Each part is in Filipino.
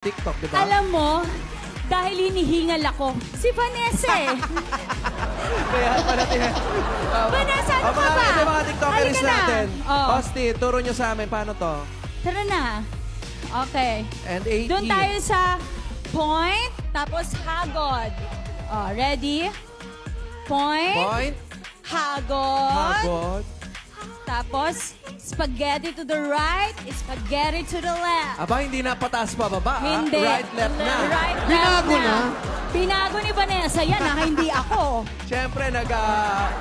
TikTok, di ba? Alam mo, dahil hinihingal ako, si Vanessa eh. Kaya pala Vanessa, ano ka ba? Ito mga TikTokeries Halika na. natin. Oh. Osti, turo nyo sa amin paano to. Tara na. Okay. And 8E. Doon tayo sa point, tapos hagod. Oh, ready? Point. Point. Hagod. Hagod. Tapos, spaghetti to the right, spaghetti to the left. Aba, hindi na pataas pa baba. Hindi. Right, left na. Right, left Binago na. Binago ni Vanessa yan, hindi ako. Siyempre,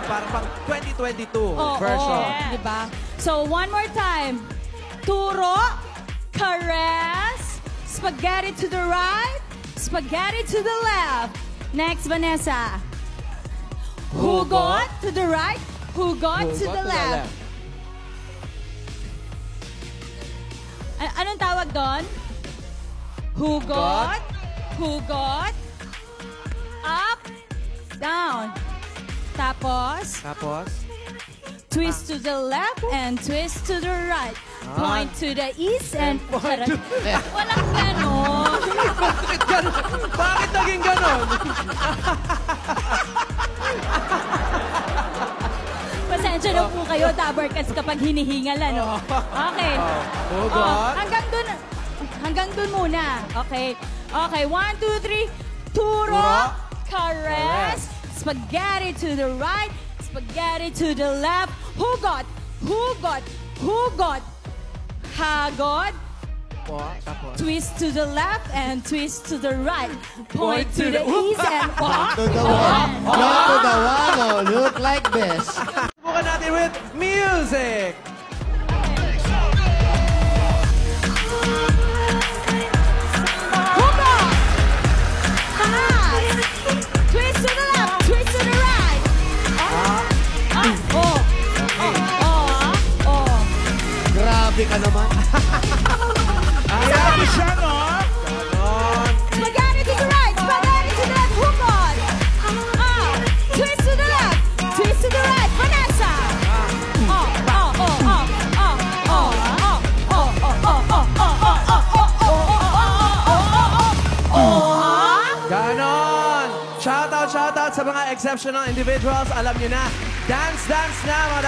parang pang 2022 Oo, version. diba? So, one more time. Turo, caress, spaghetti to the right, spaghetti to the left. Next, Vanessa. Hugot to the right, hugot to the left. Anong tawag doon? Hugot, hugot, up, down. Tapos, twist to the left and twist to the right. Point to the east and point to... Walang ganon. Bakit ganon? Bakit naging ganon? Pasensya na po kayo, Dabarkas, kapag hinihingal, ano? Okay. Hugot. Hanggang dun muna. Okay. Okay, 1, 2, 3. Turo, caress, spaghetti to the right, spaghetti to the left. Hugot, hugot, hugot. Hagod. Twist to the left and twist to the right. Point to the east and walk. To the one. Not to the one. Oh, look like this. Bukan natin with music. Hugot. Pass. Twist to the left, twist to the right. Grabe ka naman. Grabe siya, no? Ganon. Spaghetti to the right, spaghetti to the left, hugot. Twist to the left, twist to the right, Vanessa. Ganon. Shout out sa mga exceptional individuals. Alam nyo na, dance na mga